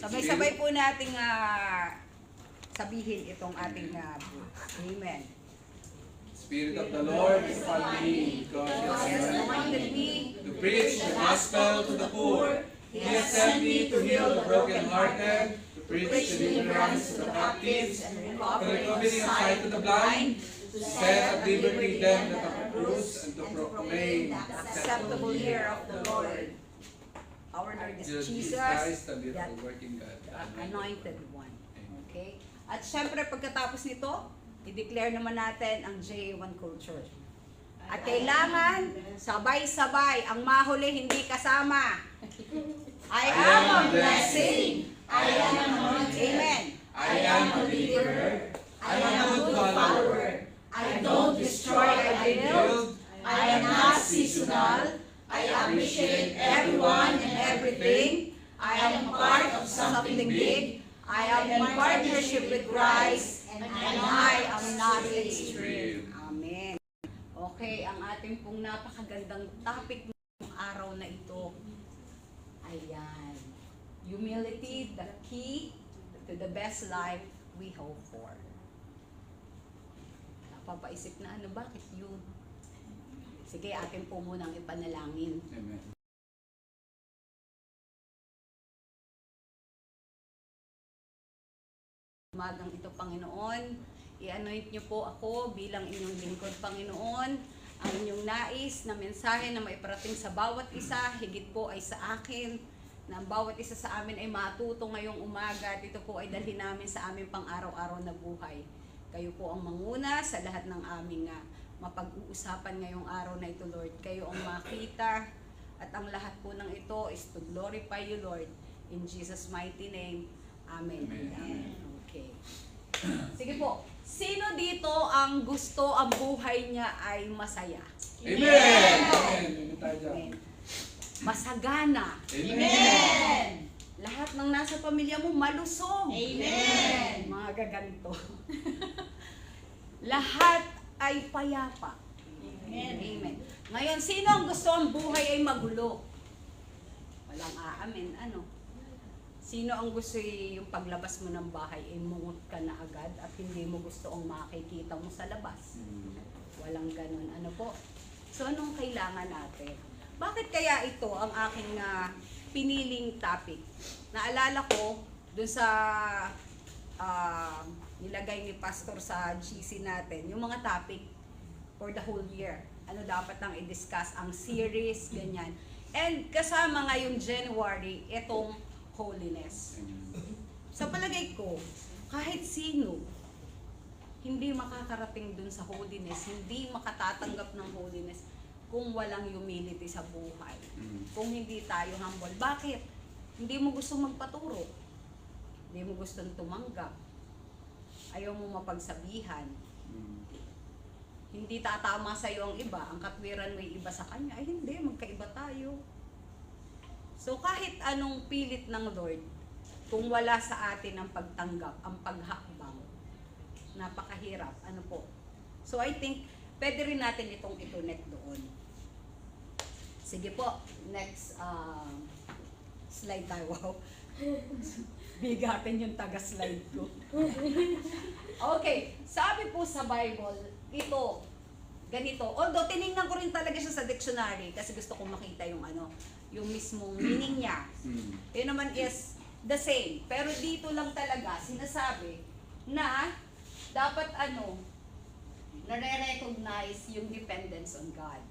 Sabay-sabay po nating sabihin itong ating Amen. Spirit of the Lord is upon me, because He has anointed me to preach the gospel to the poor. He has sent me to heal the brokenhearted, to preach deliverance to the captives, and recovery of sight to the blind, to set at liberty them that are oppressed, and to proclaim the Acceptable year of the Lord. Our Lord is Jesus, Christ, the that little working God. anointed one. Okay? At syempre, pagkatapos nito, i-declare naman natin ang J1 culture. At kailangan, sabay-sabay, ang mahuli hindi kasama. I am a blessing. I am anointed. Amen. I am a leader. I am a good follower. I don't destroy, I build. I am not seasonal. I appreciate everyone and everything. I am part of something big. I am in partnership with Christ. And I am not extreme. Amen. Okay, ang ating pong napakagandang topic ng araw na ito. Ayan. Humility, the key to the best life we hope for. Napapaisip na bakit yun? Sige, atin po munang ipanalangin. Amen. Umagang ito, Panginoon, i-anoint niyo po ako bilang inyong lingkod, Panginoon. Ang inyong nais na mensahe na maiparating sa bawat isa, higit po ay sa akin, na ang bawat isa sa amin ay matuto ngayong umaga at ito po ay dalhin namin sa aming pang-araw-araw na buhay. Kayo po ang manguna sa lahat ng aming mapag-uusapan ngayong araw na ito, Lord. Kayo ang makita at ang lahat po ng ito is to glorify you, Lord. In Jesus' mighty name, Amen. Amen. Okay. Sige po. Sino dito ang gusto ang buhay niya ay masaya? Amen! Amen! Amen. Masagana. Amen! Lahat ng nasa pamilya mo malusog. Amen. Mga gaganto. Lahat ay payapa. Amen. Amen. Ngayon, sino ang gusto ang buhay ay magulo? Walang aamin. Ano? Sino ang gusto yung paglabas mo ng bahay ay mungot ka na agad at hindi mo gusto ang makikita mo sa labas? Walang ganun. Ano po? So, anong kailangan natin? Bakit kaya ito ang aking piniling topic? Naalala ko dun sa nilagay ni Pastor sa GC natin, yung mga topic for the whole year. Ano dapat nang i-discuss, ang series, ganyan. And kasama ngayong January, itong holiness. Sa palagay ko, kahit sino, hindi makakarating dun sa holiness, hindi makatatanggap ng holiness kung walang humility sa buhay. Kung hindi tayo humble. Bakit? Hindi mo gusto magpaturo. Hindi mo gusto tumanggap. Ayaw mo mapagsabihan. Hindi tatama sa iyo ang iba. Ang katwiran mo yung iba sa kanya. Ay hindi, magkaiba tayo. So kahit anong pilit ng Lord, kung wala sa atin ang pagtanggap, ang paghakbang, napakahirap. Ano po? So I think, pwede rin natin itong itunet doon. Sige po, next slide tayo. Wow. Bigatin yung taga-slide ko. Okay, sabi po sa Bible, ito, ganito. Although tinignan ko rin talaga siya sa dictionary kasi gusto kong makita yung yung mismong meaning niya. Yun naman is the same. Pero dito lang talaga sinasabi na dapat nare-recognize yung dependence on God.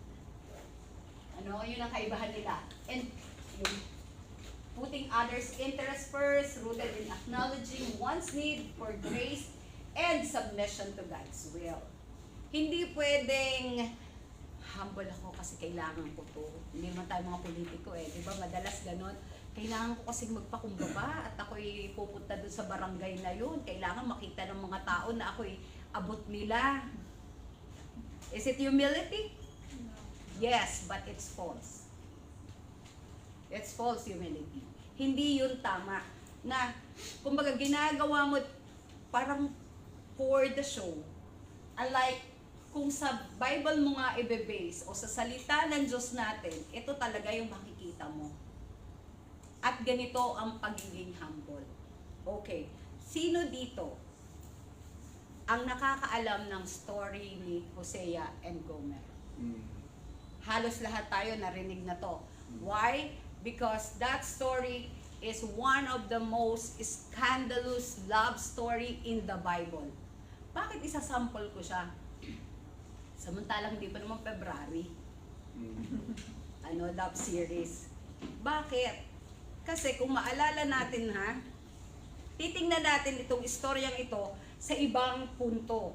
Yun ang kaibahan nila. And yung putting others' interest first, rooted in acknowledging one's need for grace and submission to God's will. Hindi pwedeng humble ako kasi kailangan ko to. Hindi naman tayo mga politiko di ba? Madalas ganon. Kailangan ko kasi magpakumbaba at ako'y pupunta dun sa barangay na yun. Kailangan makita ng mga tao na ako'y abot nila. Is it humility? Yes, but it's false. It's false humility. Hindi yun tama. Na, kumbaga, ginagawa mo parang for the show. Unlike, kung sa Bible mo nga i-base o sa salita ng Diyos natin, ito talaga yung makikita mo. At ganito ang pagiging humble. Okay. Sino dito ang nakakaalam ng story ni Hosea and Gomer? Halos lahat tayo narinig na to. Why? Because that story is one of the most scandalous love story in the Bible. Bakit isasample ko siya? Samantalang hindi pa naman February. Love series. Bakit? Kasi kung maalala natin titingnan natin itong istoryang ito sa ibang punto.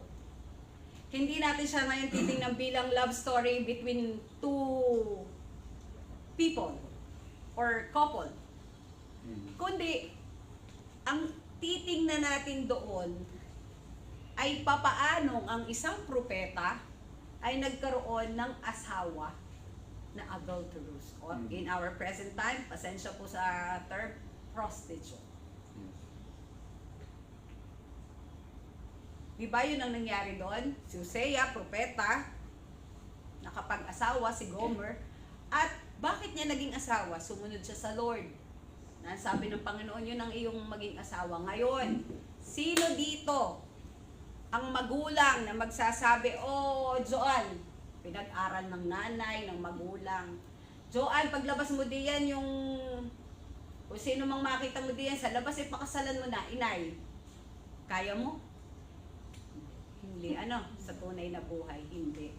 Hindi natin siya ngayon titingnan bilang love story between two people or couple. Kundi, ang titingnan natin doon ay papaanong ang isang propeta ay nagkaroon ng asawa na adulterous. Or in our present time, pasensya po sa term, prostitute. Di ba yun ang nangyari doon? Si Hosea, propeta, nakapag-asawa si Gomer, at bakit niya naging asawa? Sumunod siya sa Lord. Sabi ng Panginoon, yun ang iyong maging asawa. Ngayon, sino dito ang magulang na magsasabi, oh, Joan, pinag-aral ng nanay, ng magulang. Joan, paglabas mo diyan yung, kung sino mang makita mo diyan sa labas, pakasalan mo na, inay. Kaya mo? Hindi. Sa tunay na buhay, hindi.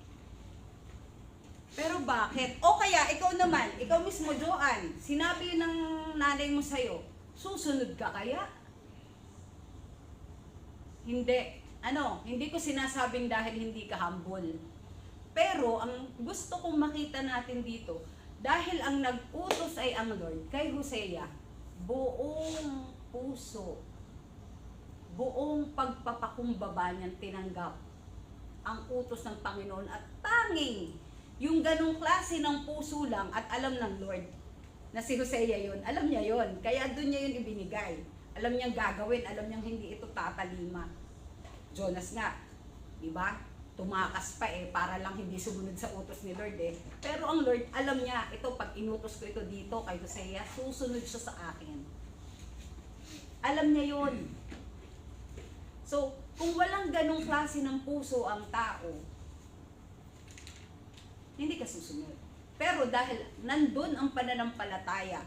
Pero bakit? O kaya, ikaw naman, ikaw mismo, Joan, sinabi ng nanay mo sa'yo, susunod ka kaya? Hindi. Hindi ko sinasabing dahil hindi ka humble. Pero, ang gusto kong makita natin dito, dahil ang nag-utos ay ang Lord, kay Hosea, buong puso, buong pagpapakumbaba niyang tinanggap ang utos ng Panginoon at tanging yung ganong klase ng puso lang at alam ng Lord na si Hosea yun, alam niya yun, kaya doon niya yun ibinigay. Alam niyang gagawin, alam niyang hindi ito tatalima. Jonas nga, di ba? Tumakas pa para lang hindi sumunod sa utos ni Lord Pero ang Lord, alam niya, ito pag inutos ko ito dito kay Hosea, susunod siya sa akin. Alam niya yun. So, kung walang ganong klase ng puso ang tao, hindi ka susunod. Pero dahil nandun ang pananampalataya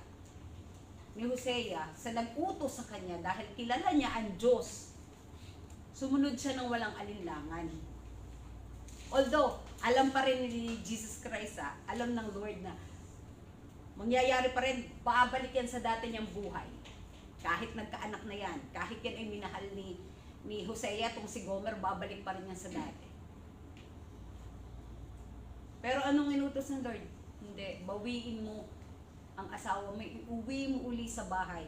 ni Hosea sa nag-utos sa kanya dahil kilala niya ang Diyos, sumunod siya ng walang alinlangan. Although, alam pa rin ni Jesus Christ, alam ng Lord na mangyayari pa rin, babalik yan sa dati niyang buhay. Kahit nagkaanak na yan, kahit yan ay minahal ni Hosea, itong si Gomer, babalik pa rin yan sa dati. Pero anong inutos ng Lord? Hindi, bawiin mo ang asawa mo, iuwi mo uli sa bahay.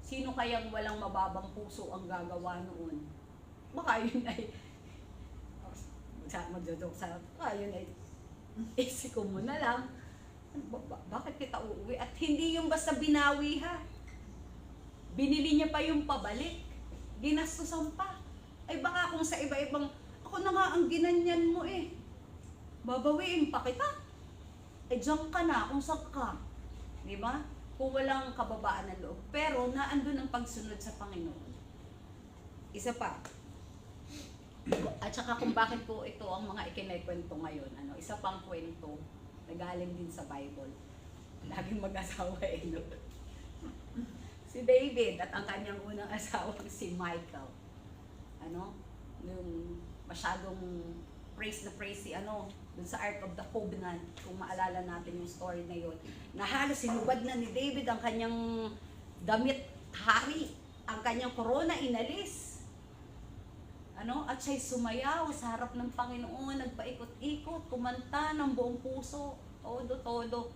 Sino kayang walang mababang puso ang gagawa noon? Baka yun ay, magdodok sa, yun ay, isiko mo na lang. Bakit kita uuwi? At hindi yung basta binawi Binili niya pa yung pabalik. Ginastusan pa. Ay baka kung sa iba-ibang, ako na nga ang ginanyan mo babawiin pa kita. Diyan ka na kung saan ka. Di ba? Kung walang kababaan ng loob. Pero naandun ang pagsunod sa Panginoon. Isa pa. At saka kung bakit po ito ang mga ikinikwento ngayon. Isa pang kwento na galing din sa Bible. Laging mag-asawa si David at ang kanyang unang asawang si Michael. Yung masyadong praise si dun sa Ark of the Covenant, kung maalala natin yung story na yun, na halos sinubad na ni David ang kanyang damit hari, ang kanyang korona inalis. At siya'y sumayaw sa harap ng Panginoon, nagpaikot-ikot, kumanta ng buong puso, todo.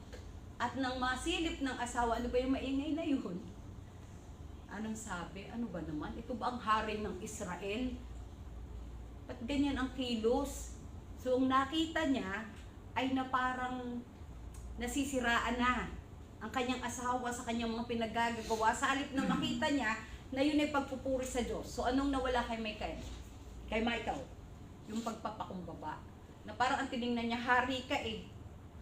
At nang masilip ng asawa, ano ba yung maingay na yun? Anong sabi? Ano ba naman? Ito ba ang hari ng Israel? Ba't ganyan ang kilos? So, ang nakita niya ay na parang nasisiraan na ang kanyang asawa sa kanyang mga pinagagawa. Sa halip na makita niya na yun ay pagpupuri sa Diyos. So, anong nawala kay Michael? Kay Michael? Yung pagpapakumbaba. Na parang ang tinignan niya, hari ka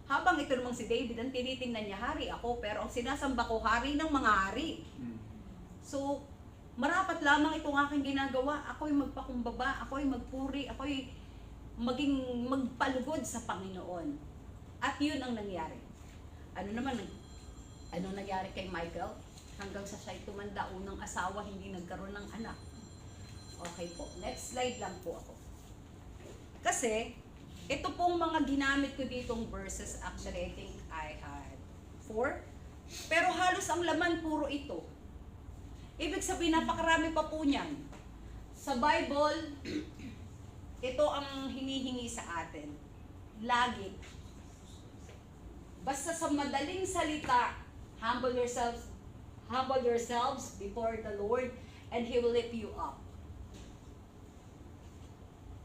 Habang ito namang si David, ang tinitingnan niya, hari ako. Pero ang sinasamba ko, hari ng mga hari. So, Marapat lamang itong aking ginagawa. Ako'y magpakumbaba, ako'y magpuri, ako'y magpalugod sa Panginoon. At yun ang nangyari. Ano nangyari kay Michael? Hanggang sa siya'y tumanda, unang asawa, hindi nagkaroon ng anak. Okay po, next slide lang po ako. Kasi, ito pong mga ginamit ko ditong verses, actually I think I had 4. Pero halos ang laman puro ito. Ibig sabihin, napakarami pa po niyan. Sa Bible, ito ang hinihingi sa atin. Lagi. Basta sa madaling salita, humble yourselves before the Lord and He will lift you up.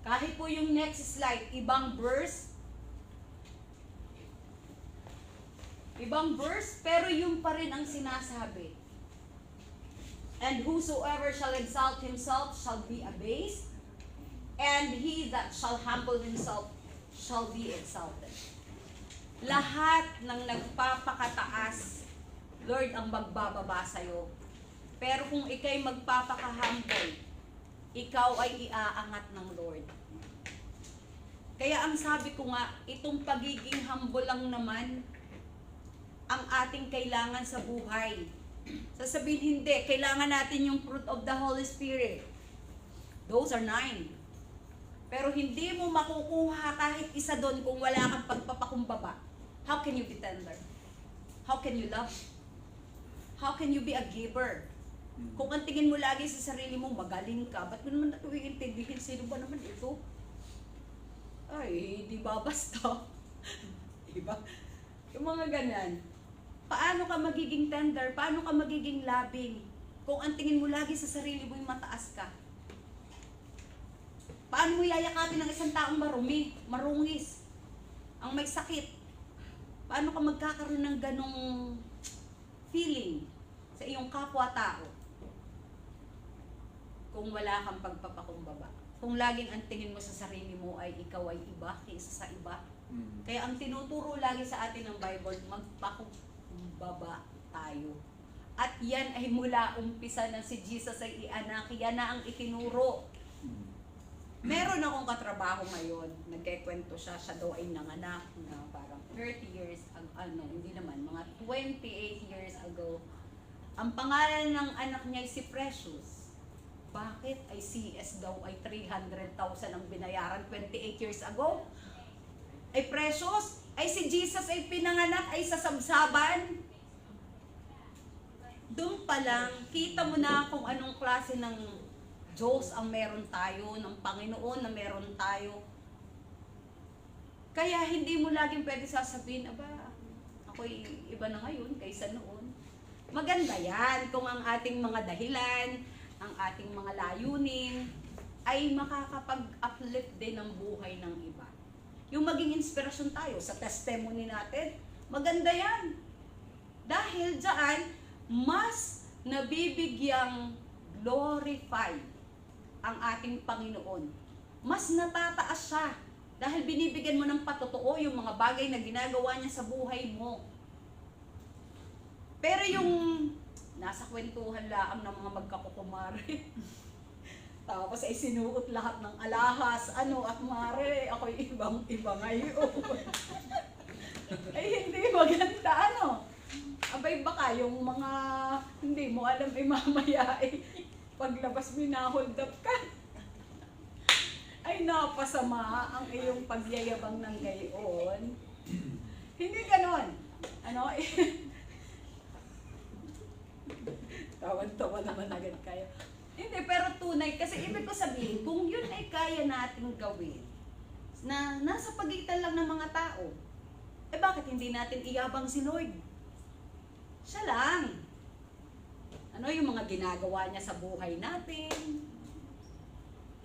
Kahit po yung next slide, ibang verse, pero yun pa rin ang sinasabi. And whosoever shall exalt himself shall be abased, and he that shall humble himself shall be exalted. Lahat ng nagpapakataas, Lord, ang magbababa sa'yo. Pero kung ikay magpapaka-humble, ikaw ay iaangat ng Lord. Kaya ang sabi ko nga, itong pagiging humble lang naman ang ating kailangan sa buhay. Sasabihin hindi, kailangan natin yung fruit of the Holy Spirit. Those are 9. Pero hindi mo makukuha kahit isa doon kung wala kang pagpapakumbaba. How can you be tender? How can you love? How can you be a giver? Kung ang tingin mo lagi sa sarili mo, magaling ka, ba't mo naman ito iintindihin? Sino ba naman ito? Ay, di ba basta? Diba? Yung mga ganyan. Paano ka magiging tender? Paano ka magiging loving? Kung ang tingin mo lagi sa sarili mo, mataas ka. Paano mo yayakapin ng isang taong marumi, marungis, ang may sakit? Paano ka magkakaroon ng ganong feeling sa iyong kapwa-tao? Kung wala kang pagpapakumbaba. Kung laging ang tingin mo sa sarili mo ay ikaw ay iba kaysa sa iba. Kaya ang tinuturo lagi sa atin ng Bible, magpakumbaba tayo. At yan ay mula umpisa na si Jesus ay ianaki. Yan na ang itinuro. Meron akong katrabaho ngayon, nagkikwento siya daw ay nanganak na parang 30 years, hindi naman, mga 28 years ago. Ang pangalan ng anak niya ay si Precious. Bakit? Ay CS daw ay 300,000 ang binayaran 28 years ago. Ay Precious, ay si Jesus ay pinanganak ay sa sabsaban. Doon pa lang, kita mo na kung anong klase ng Diyos ang meron tayo, ng Panginoon na meron tayo. Kaya hindi mo laging pwede sasabihin, aba, ako'y iba na ngayon kaysa noon. Maganda yan kung ang ating mga dahilan, ang ating mga layunin, ay makakapag-uplift din ng buhay ng iba. Yung maging inspirasyon tayo sa testimony natin, maganda yan. Dahil dyan, mas nabibigyang glorify ang ating Panginoon. Mas natataas siya dahil binibigyan mo ng patotoo yung mga bagay na ginagawa niya sa buhay mo. Pero yung nasa kwentuhan lang ng mga magkakukumare, tapos ay sinuot lahat ng alahas, at mare, ako'y ibang-iba ngayon. Ay hindi maganda, Abay baka yung mga hindi mo alam mamaya paglabas mo na-hold up ka. Ay napasama ang iyong pagyayabang ng gayon. Hindi ganon. Tawan-tawa naman agad kayo. Hindi, pero tunay. Kasi ibig ko sabihin, kung yun ay kaya nating gawin, na nasa pagitan lang ng mga tao, bakit hindi natin iyabang si Lord? Siya lang. Yung mga ginagawa niya sa buhay natin,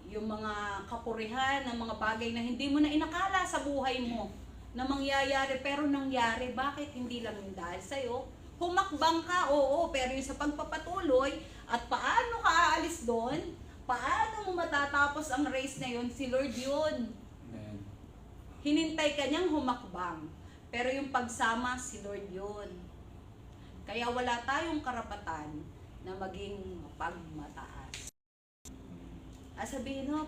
yung mga kapurihan, ng mga bagay na hindi mo na inakala sa buhay mo na mangyayari, pero nangyari. Bakit? Hindi lang yung dahil sa'yo. Humakbang ka, oo, pero yung sa pagpapatuloy, at paano ka aalis doon, paano mo matatapos ang race na yun, si Lord yun. Amen. Hinintay ka niyang humakbang, pero yung pagsama, si Lord yun. Kaya wala tayong karapatan na maging mapagmataas. Sabihin mo,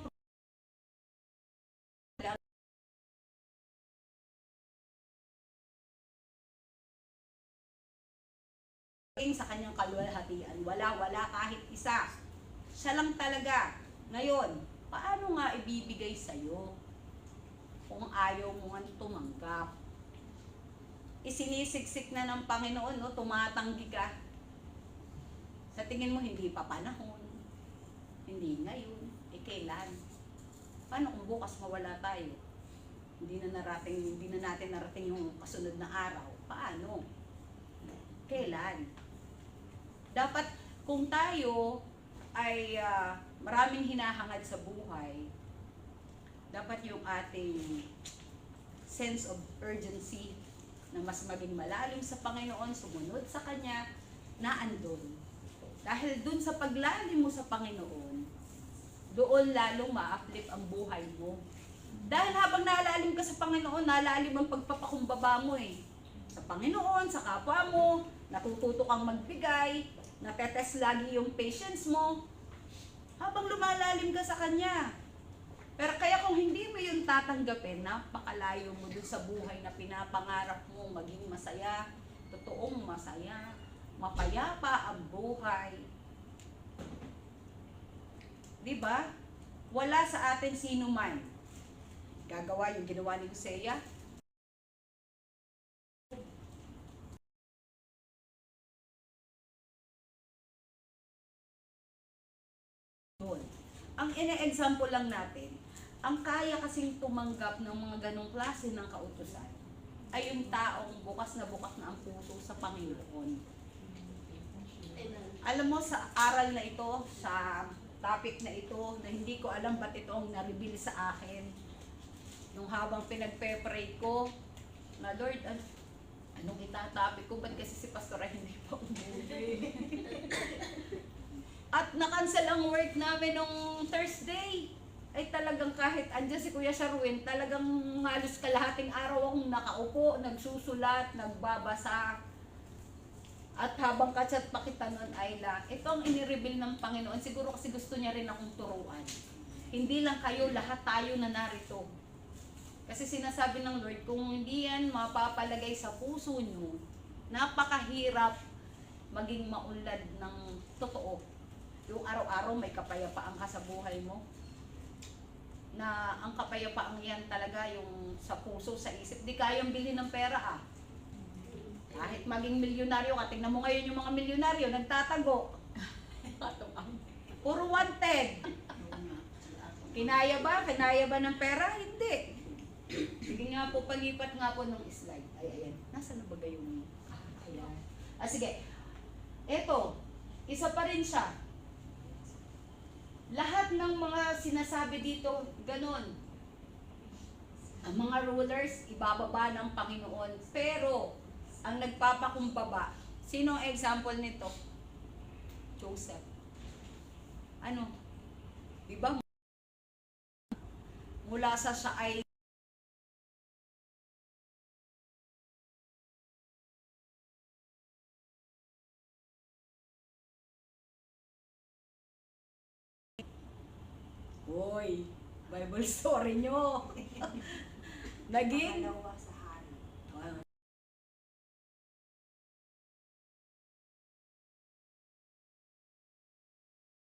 sa kanyang kaluwalhatian, wala kahit isa. Siya lang talaga. Ngayon, paano nga ibibigay sa'yo kung ayaw mo nga tumanggap? Isinisiksik na ng Panginoon, no? Tumatanggi ka. Sa tingin mo, hindi pa panahon. Hindi ngayon. Kailan? Paano kung bukas mawala tayo? Hindi na natin narating yung kasunod na araw. Paano? Kailan? Dapat kung tayo ay maraming hinahangad sa buhay, dapat yung ating sense of urgency na mas maging malalim sa Panginoon, sumunod sa Kanya, na andun. Dahil dun sa paglalim mo sa Panginoon, doon lalong ma-uplift ang buhay mo. Dahil habang nalalim ka sa Panginoon, nalalim ang pagpapakumbaba mo eh. Sa Panginoon, sa kapwa mo, natututo kang magbigay, natetest lagi yung patience mo, habang lumalalim ka sa Kanya. Pero kaya kung hindi mo yung tatanggapin, napakalayo mo dun sa buhay na pinapangarap mo maging masaya, totoong masaya, mapayapa ang buhay. Diba? Wala sa atin sino man gagawa yung ginawa ni Hosea. Ang ine-example lang natin, ang kaya kasing tumanggap ng mga ganong klase ng kautusan ay yung taong bukas na ang puso sa Panginoon. Alam mo, sa aral na ito, sa topic na ito, na hindi ko alam ba't ito ang na-reveal sa akin, nung habang pinagpe-pray ko, na Lord, anong itatopic ko? Ba't kasi si Pastora hindi pa umuwi? At na-cancel ang work namin nung Thursday. Ay talagang kahit andyan si Kuya Sharwin, talagang halos kalahating araw akong nakaupo, nagsusulat, nagbabasa. At habang kachat pa kita nun, Ayla, ito ang inireveal ng Panginoon. Siguro kasi gusto niya rin akong turuan. Hindi lang kayo, lahat tayo na narito. Kasi sinasabi ng Lord, kung hindi yan mapapalagay sa puso nyo, napakahirap maging maunlad ng totoo. Yung araw-araw may kapayapaan ka sa buhay mo. Na ang kapayapaan yan talaga yung sa puso, sa isip. Di kayang bilhin ng pera Kahit maging milyonaryo ka, tingnan mo ngayon yung mga milyonaryo, nagtatago. Puro wanted. Kinaya ba? Kinaya ba ng pera? Hindi. Sige nga po, palipat nga po ng slide. Ayan. Nasaan na ba yung... Ayan. Sige. Eto, isa pa rin siya. Lahat ng mga sinasabi dito, ganon. Ang mga rulers, ibababa ng Panginoon. Pero, ang nagpapakumbaba, sino ang example nito? Joseph. Ano? Diba? Mula sa siya ay Hoy, Bible story nyo. Naging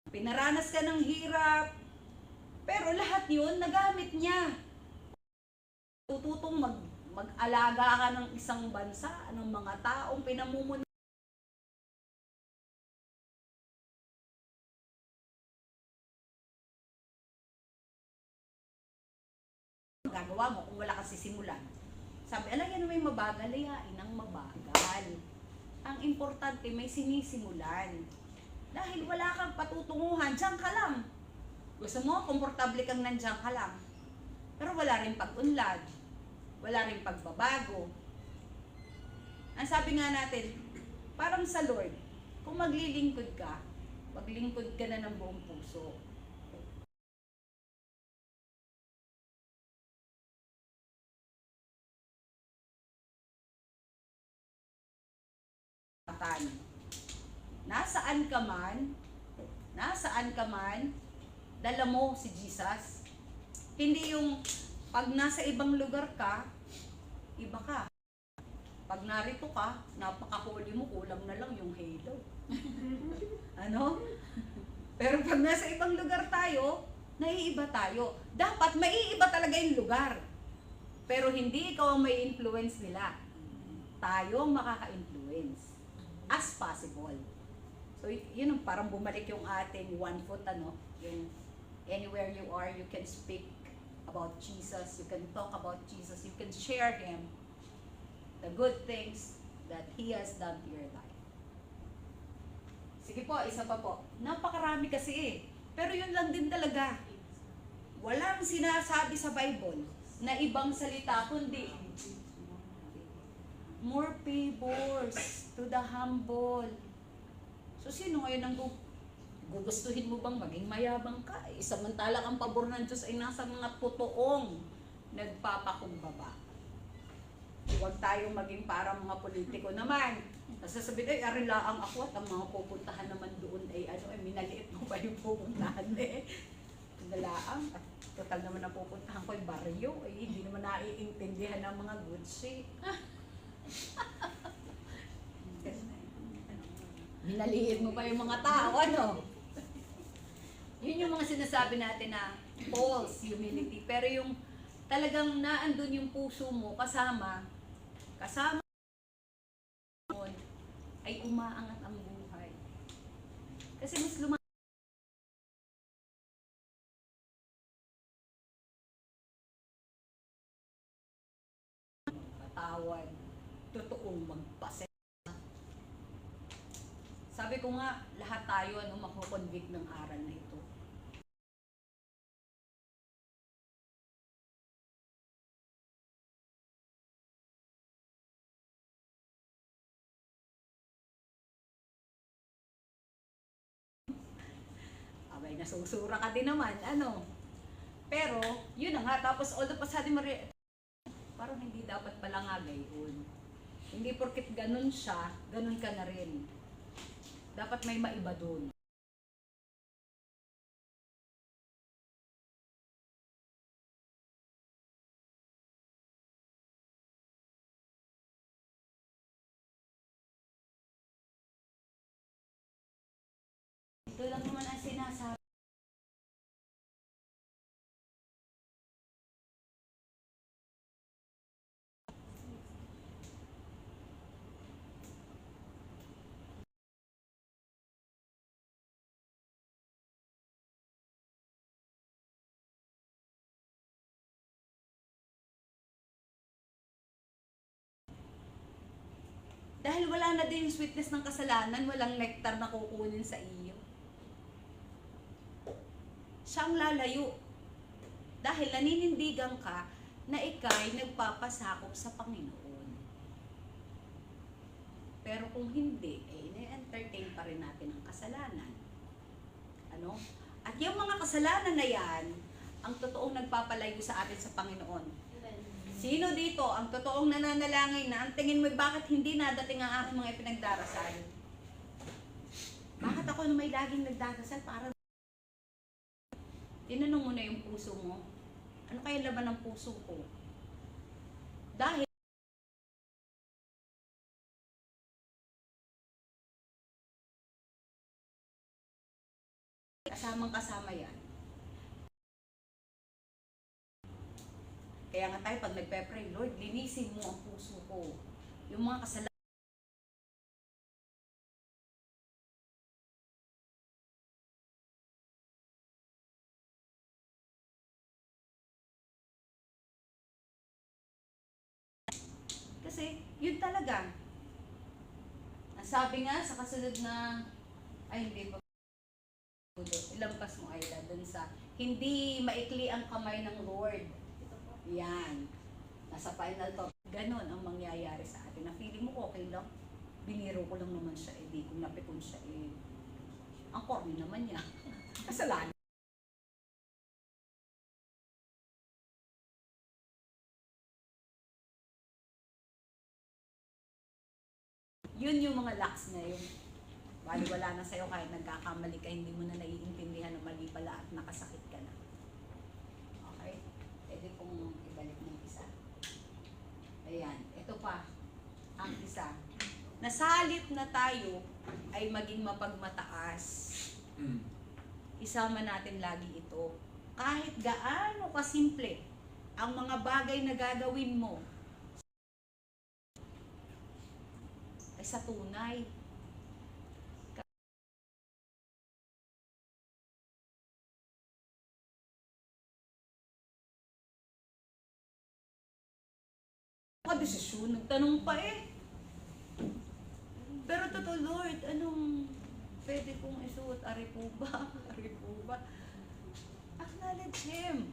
pinaranas ka ng hirap, pero lahat yun nagamit niya. Tututong mag-alaga ka ng isang bansa, ng mga taong pinamumuno. Gagawa mo kung wala kang sisimulan. Sabi, alam yan may mabagal, ayain ang mabagal. Ang importante, may sinisimulan. Dahil wala kang patutunguhan, diyan ka lang. Gusto mo, komportable kang nandiyan ka lang. Pero wala rin pag-unlad. Wala rin pagbabago. Ang sabi nga natin, parang sa Lord, kung maglilingkod ka, maglingkod ka na ng buong puso. nasaan ka man, dala mo si Jesus. Hindi yung pag nasa ibang lugar ka, iba ka. Pag narito ka, napakahuli mo, kulang na lang yung halo. Ano? Pero pag nasa ibang lugar tayo, naiiba tayo. Dapat maiiba talaga yung lugar. Pero hindi ikaw ang may influence nila. Tayo ang makaka-influence. As possible. So, yun ang parang bumalik yung ating 1 foot, yung anywhere you are, you can speak about Jesus, you can talk about Jesus, you can share Him, the good things that He has done to your life. Sige po, isa pa po. Napakarami kasi eh. Pero yun lang din talaga. Walang sinasabi sa Bible na ibang salita, kundi more favors to the humble. So, sino ngayon ang gugustuhin mo bang maging mayabang ka? Samantalang ang pabor ng Diyos ay nasa mga totoong nagpapakumbaba. Huwag tayong maging parang mga politiko naman. Sasabihin, ay, arilaang ako at ang mga pupuntahan naman doon ay, minaliit mo pa yung pupuntahan eh. Dalaang, at total naman ang pupuntahan ko ay baryo, ay hindi naman naiintindihan ng mga goods eh. Minaliit mo pa yung mga tao, Yun yung mga sinasabi natin na false humility. Pero yung talagang naandun yung puso mo, kasama ay umaangat ang buhay. Kasi mas patawad, totoong magpasensya. Sabi ko nga, lahat tayo makukonvict ng aral na ito. Abay, nasusura ka din naman, Pero, yun na nga, tapos all of a sudden, parang hindi dapat pala nga gayon. Hindi porket ganun siya, ganun ka na rin. Dapat may maiba doon. Ito lang naman ang sinasabi. Dahil wala na din yung sweetness ng kasalanan, walang nectar na kukunin sa iyo. Siyang lalayo. Dahil naninindigan ka na ika'y nagpapasakop sa Panginoon. Pero kung hindi, ine-entertain pa rin natin ang kasalanan. At yung mga kasalanan na yan, ang totoong nagpapalayo sa atin sa Panginoon. Sino dito ang totoong nananalangin na ang tingin mo bakit hindi nadating ang aking mga ipinagdarasal? Bakit ako na may laging nagdarasal para tinanong mo na yung puso mo? Ano kaya laman ng puso ko? Dahil kasamang-kasama yan. Kaya nga tayo pag nagpe-pray, Lord, linisin mo ang puso ko. Yung mga kasalanan. Kasi, yun talaga. Ang sabi nga sa kasunod na, ay hindi pa, ilampas mo Ayla dun sa, hindi maikli ang kamay ng Lord. Yan. Nasa final talk. Ganon ang mangyayari sa atin. Na feeling mo okay lang. Biniro ko lang naman siya. Di ko napikon siya. Ang corny naman niya. Kasalanan. Yun yung mga lacks na yun. Baliwala na sa'yo kahit nagkakamali ka, hindi mo na naiintindihan na mali pala at nakasakit ka na. Okay? Pwede kong ibalik ng isa. Ayan, ito pa, ang isa. Nasalip na tayo ay maging mapagmataas. Isama natin lagi ito. Kahit gaano kasimple ang mga bagay na gagawin mo ay sa tunay. Desisyon, nagtanong pa eh. Pero totoo, Lord, anong pwede kong isuot? Ari po ba? Ari po ba? Acknowledge Him.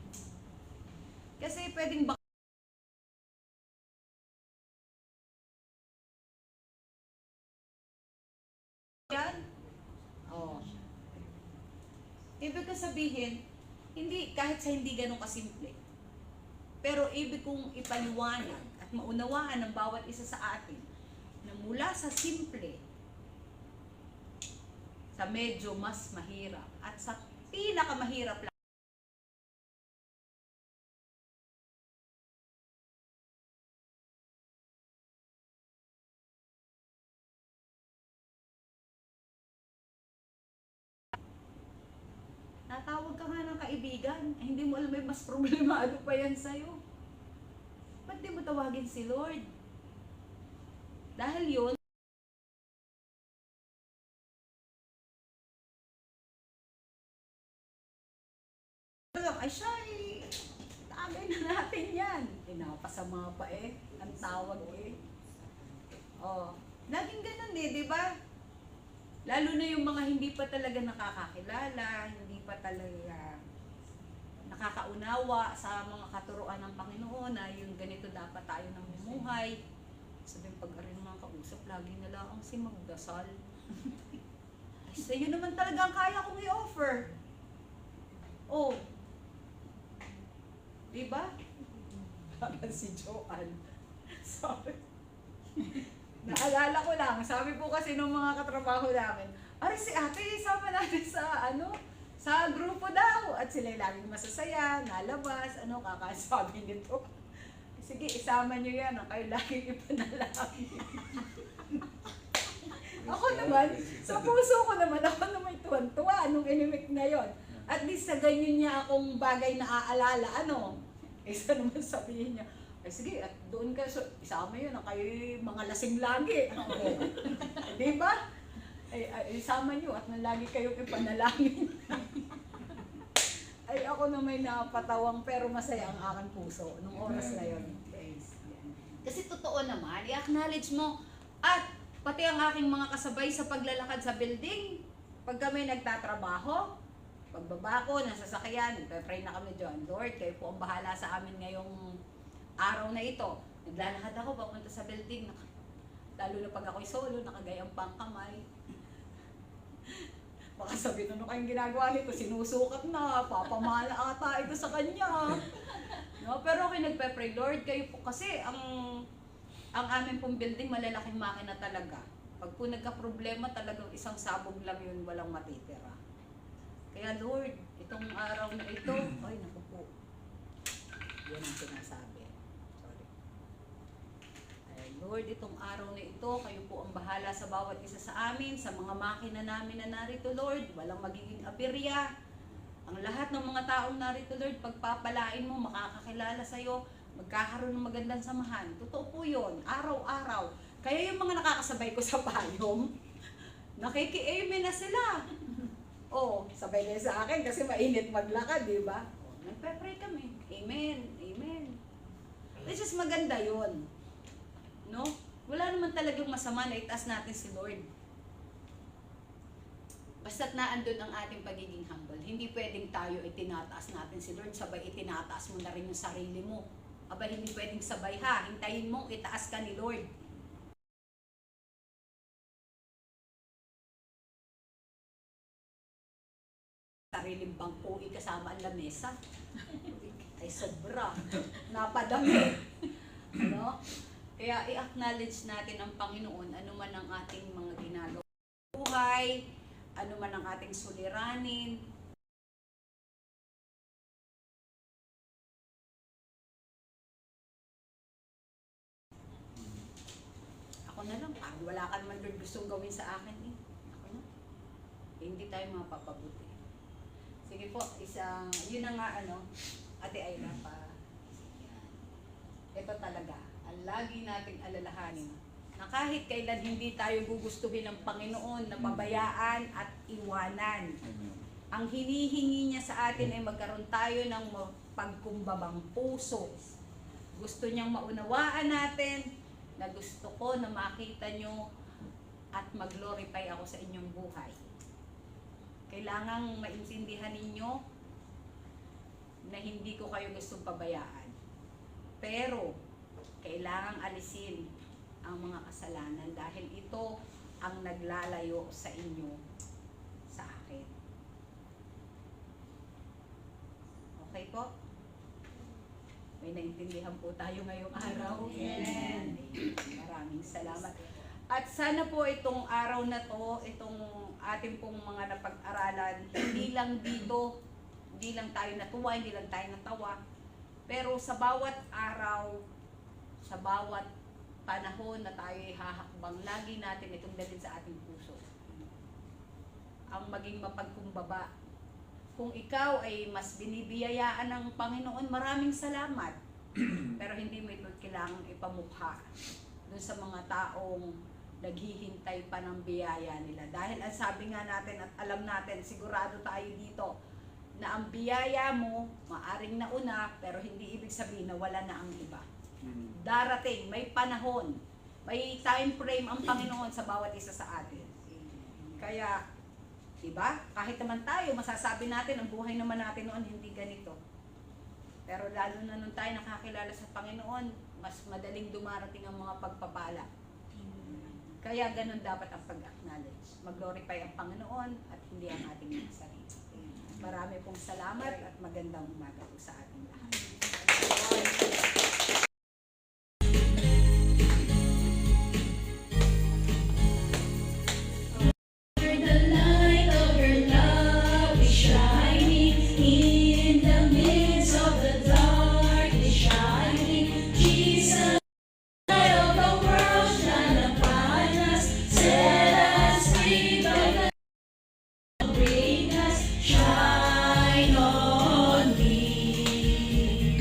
Kasi pwedeng yan. Oh. Ibig ko sabihin, hindi, kahit sa hindi ganun kasimple, pero ibig kong ipaliwanag at maunawaan ng bawat isa sa atin na mula sa simple, sa medyo mas mahirap, at sa pinakamahirap lang, natawag ka nga ng kaibigan, eh, hindi mo alam may mas problemado pa yan sa'yo. Ba't di mo tawagin si Lord? Dahil yun, ay siya eh, tagay na natin yan. Pinapasama pa eh, ang tawag eh. Oh, laging ganun eh, di ba? Lalo na yung mga hindi pa talaga nakakakilala, hindi pa talaga nakakaunawa sa mga katuruan ng Panginoon na yung ganito dapat tayo nang bumuhay. Sabihin, pag rin mga kausap, lagi na lang si magdasal. Ay, sa'yo naman talaga ang kaya kong i-offer. Oh. Diba? Parang si Joanne. Sorry. Naalala ko lang, sabi po kasi nung mga katrabaho namin, ari si ate, sama natin sa sa grupo daw. At sila laging masasaya, nalabas, kakasabi nito. Sige, isama nyo yan, kayo laging ipanalangin. Ako naman, sa puso ko naman, ako naman tuwan-tuwa nung inimik na yon. At least sa ganyan niya akong bagay na aalala, isa naman sabihin niya, ay sige, at doon ka, isama yun, kayo mga lasing lagi. Di ba? Ay, isama nyo at lagi kayong ipanalangin. Ay, ako na may napatawang pero masaya ang aking puso nung oras na yun. Kasi totoo naman, i-acknowledge mo. At pati ang aking mga kasabay sa paglalakad sa building, pag kami nagtatrabaho, pagbaba ko, nasa sasakyan, nagpe-pray na kami dyan. Lord, kayo po ang bahala sa amin ngayong araw na ito. Naglalakad ako papunta sa building. Lalo na pag ako'y solo, nakagayang pang kamay. Baka sabi na kayong ginagawa nito, sinusukat na, papamala ata ito sa kanya. No, pero okay, nagpe-pray, Lord, kayo po kasi ang amin pong building malalaking makina talaga. Pag po nagka-problema, talagang isang sabog lang yun, walang matitira. Kaya Lord, itong araw na ito, ay naku po, yan ang sinasabi. Sorry. Ay, Lord, itong araw na ito, kayo po ang bahala sa bawat isa sa amin, sa mga makina namin na narito, Lord, walang magiging aberya. Ang lahat ng mga taong narito, Lord, pagpapalain mo, makakakilala sa'yo, magkakaroon ng magandang samahan. Totoo po yun, araw-araw. Kaya yung mga nakakasabay ko sa payong, nakiki-amen na sila. Oh, sabay kayo sa akin kasi mainit maglakad, di ba? Nagpe-pray kami. Amen. Amen. Which is maganda yun. No? Wala naman talagang masama na itaas natin si Lord. Basta't naandun ang ating pagiging humble. Hindi pwedeng tayo itinataas natin si Lord, sabay itinataas mo na rin yung sarili mo. Aba, hindi pwedeng sabay ha. Hintayin mo, itaas ka ni Lord. Sariling bangko, kasama ang lamesa. Ay sobra. Napadami. Ano? Kaya i-acknowledge natin ang Panginoon, ano man ang ating mga ginagawa. buhay, ano man ang ating suliranin. Ako na lang, wala ka naman Lord gustong gawin sa akin eh. Ako na. Hindi tayo mapapabuti. Sige po, yun na nga Ate Ayla pa. Yan. Ito talaga, ang lagi nating alalahanin na kahit kailan hindi tayo gugustuhin ng Panginoon na pabayaan at iwanan. Ang hinihingi niya sa atin ay magkaroon tayo ng pagkumbabang puso. Gusto niyang maunawaan natin na gusto ko na makita niyo at mag-glorify ako sa inyong buhay. Kailangang maintindihan ninyo na hindi ko kayo gustong pabayaan. Pero, kailangang alisin ang mga kasalanan dahil ito ang naglalayo sa inyo sa akin. Okay po? May naintindihan po tayo ngayong araw. Amen. Maraming salamat. At sana po itong araw na to, itong ating pong mga napag-aralan, hindi lang dito, hindi lang tayo natuwa, hindi lang tayo natawa, pero sa bawat araw, sa bawat panahon na tayo hahakbang, lagi natin itong dalhin sa ating puso. Ang maging mapagkumbaba. Kung ikaw ay mas binibiyayaan ng Panginoon, maraming salamat. Pero hindi mo ito kailangang ipamukha dun sa mga taong naghihintay pa ng biyaya nila. Dahil ang sabi nga natin at alam natin, sigurado tayo dito, na ang biyaya mo, maaring nauna, pero hindi ibig sabihin na wala na ang iba. Darating, may panahon, may time frame ang Panginoon sa bawat isa sa atin. Kaya, diba? Kahit naman tayo, masasabi natin, ang buhay naman natin noon hindi ganito. Pero lalo na nung tayo nakakilala sa Panginoon, mas madaling dumarating ang mga pagpapala. Kaya ganun dapat ang pag-acknowledge. Mag-glorify ang Panginoon at hindi ang ating mga sarili. Marami pong salamat at magandang umaga po sa ating lahat. The light of your love is shining in the midst of the darkness shining. Jesus, light of the world, shine upon us, set us free by the bring us, shine on me.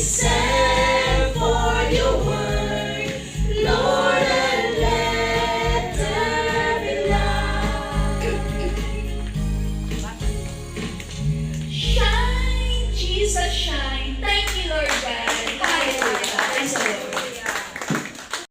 set